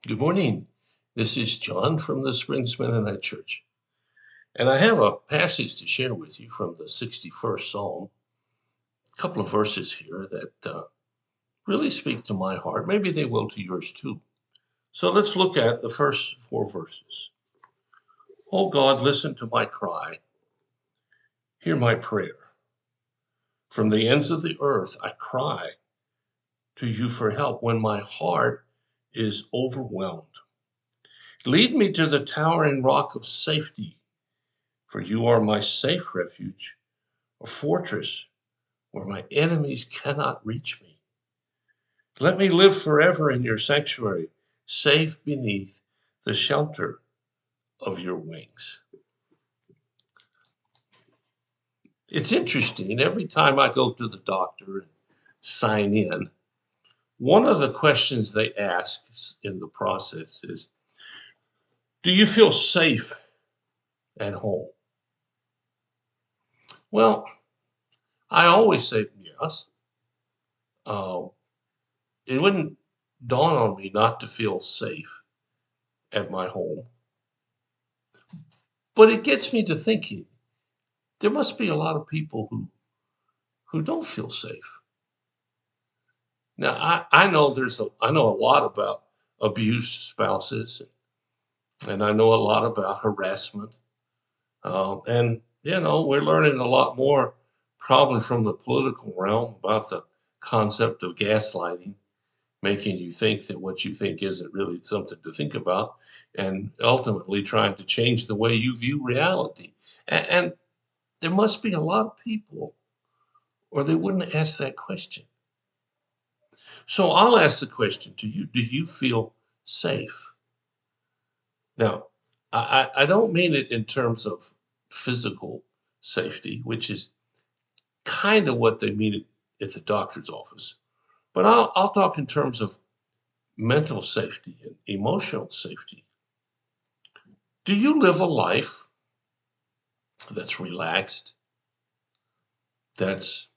Good morning. This is John from the Springs Mennonite Church. And I have a passage to share with you from the 61st Psalm. A couple of verses here that really speak to my heart. Maybe they will to yours too. So let's look at the first four verses. Oh God, listen to my cry. Hear my prayer. From the ends of the earth, I cry to you for help when my heart is overwhelmed. Lead me to the towering rock of safety, for you are my safe refuge, a fortress where my enemies cannot reach me. Let me live forever in your sanctuary, safe beneath the shelter of your wings. It's interesting. Every time I go to the doctor and sign in, one of the questions they ask in the process is, do you feel safe at home? Well, I always say yes. Uh, it wouldn't dawn on me not to feel safe at my home. But it gets me to thinking there must be a lot of people who don't feel safe. Now I know I know a lot about abused spouses, and I know a lot about harassment. And we're learning a lot more probably from the political realm about the concept of gaslighting, making you think that what you think isn't really something to think about, and ultimately trying to change the way you view reality. And there must be a lot of people, or they wouldn't ask that question. So I'll ask the question to you. Do you feel safe? Now, I don't mean it in terms of physical safety, which is kind of what they mean at the doctor's office. But I'll talk in terms of mental safety and emotional safety. Do you live a life that's relaxed, that's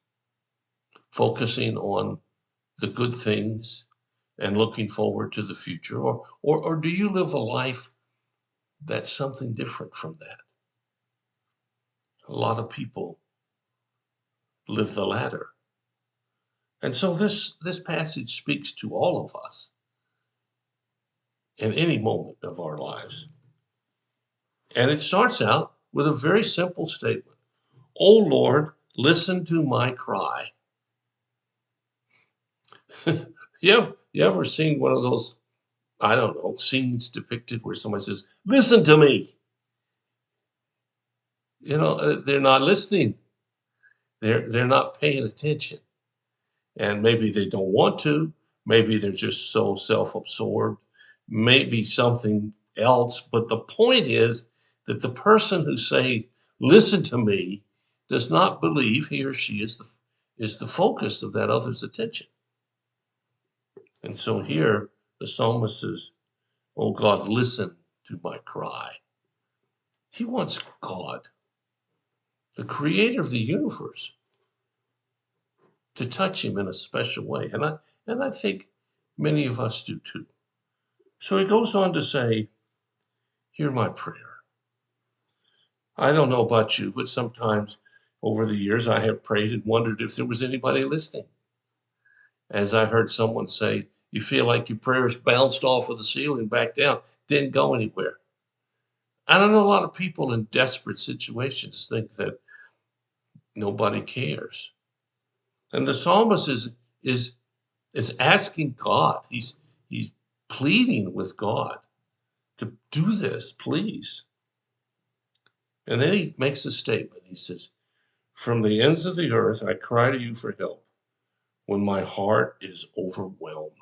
focusing on the good things and looking forward to the future? Or do you live a life that's something different from that? A lot of people live the latter. And so this passage speaks to all of us in any moment of our lives. And it starts out with a very simple statement. Oh Lord, listen to my cry. You ever seen one of those, I don't know, scenes depicted where somebody says, listen to me? They're not listening. They're not paying attention. And maybe they don't want to. Maybe they're just so self-absorbed. Maybe something else. But the point is that the person who says, listen to me, does not believe he or she is the focus of that other's attention. And so here the psalmist says, oh God, listen to my cry. He wants God, the creator of the universe, to touch him in a special way. And I think many of us do too. So he goes on to say, hear my prayer. I don't know about you, but sometimes over the years I have prayed and wondered if there was anybody listening. As I heard someone say, you feel like your prayers bounced off of the ceiling back down, didn't go anywhere. I don't know, a lot of people in desperate situations think that nobody cares. And the psalmist is is asking God. He's pleading with God to do this, please. And then he makes a statement. He says, from the ends of the earth, I cry to you for help when my heart is overwhelmed.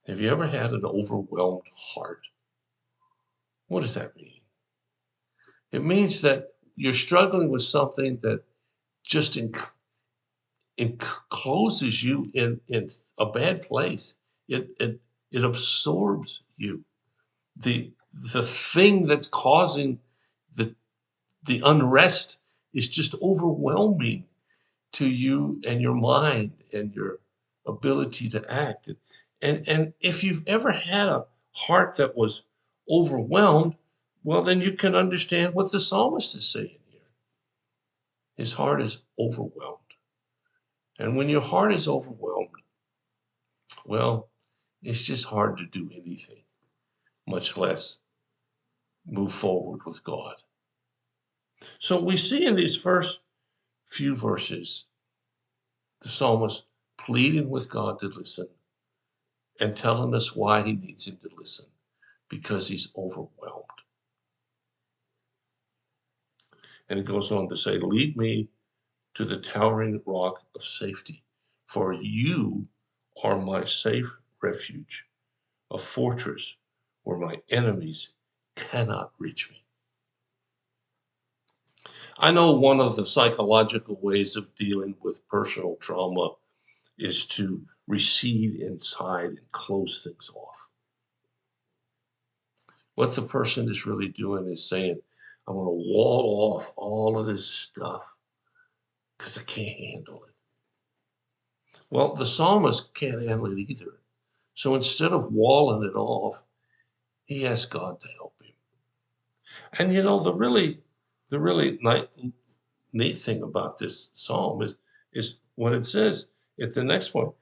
Have you ever had an overwhelmed heart? What does that mean? It means that you're struggling with something that just encloses you in a bad place. It absorbs you. The thing that's causing the the unrest is just overwhelming to you and your mind and your ability to act. And if you've ever had a heart that was overwhelmed, well, then you can understand what the psalmist is saying here. His heart is overwhelmed. And when your heart is overwhelmed, well, it's just hard to do anything, much less move forward with God. So we see in these first few verses, the psalmist pleading with God to listen and telling us why he needs him to listen, because he's overwhelmed. And it goes on to say, lead me to the towering rock of safety, for you are my safe refuge, a fortress where my enemies cannot reach me. I know one of the psychological ways of dealing with personal trauma is to recede inside and close things off. What the person is really doing is saying, I'm going to wall off all of this stuff because I can't handle it. Well, the psalmist can't handle it either. So instead of walling it off, he asks God to help him. And the really neat thing about this psalm is when it says at the next point,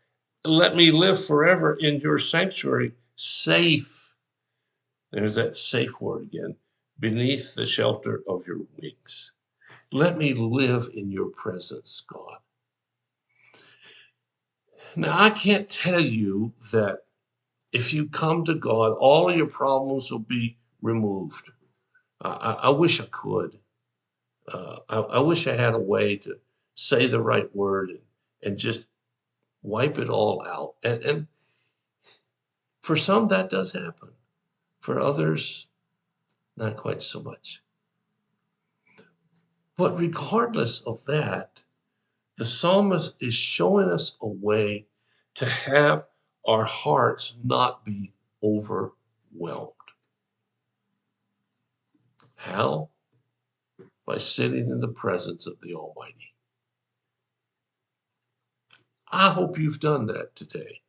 let me live forever in your sanctuary, safe. There's that safe word again, beneath the shelter of your wings. Let me live in your presence, God. Now, I can't tell you that if you come to God, all of your problems will be removed. I wish I could. I wish I had a way to say the right word and just wipe it all out. And for some, that does happen. For others, not quite so much. But regardless of that, the psalmist is showing us a way to have our hearts not be overwhelmed. How? By sitting in the presence of the Almighty. I hope you've done that today.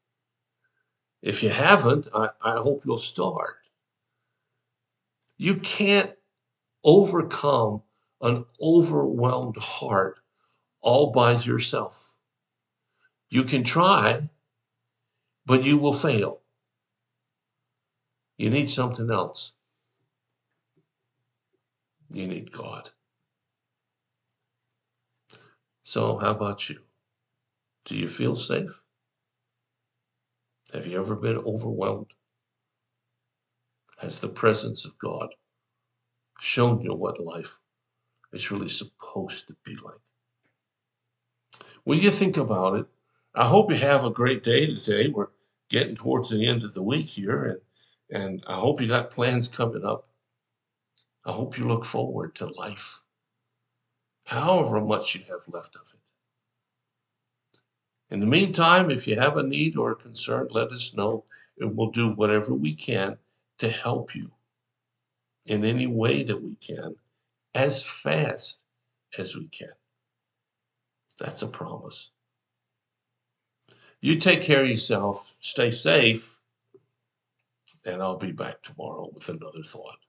If you haven't, I hope you'll start. You can't overcome an overwhelmed heart all by yourself. You can try, but you will fail. You need something else. You need God. So, how about you? Do you feel safe? Have you ever been overwhelmed? Has the presence of God shown you what life is really supposed to be like? When you think about it, I hope you have a great day today. We're getting towards the end of the week here, and I hope you got plans coming up. I hope you look forward to life, however much you have left of it. In the meantime, if you have a need or a concern, let us know, and we'll do whatever we can to help you in any way that we can, as fast as we can. That's a promise. You take care of yourself, stay safe, and I'll be back tomorrow with another thought.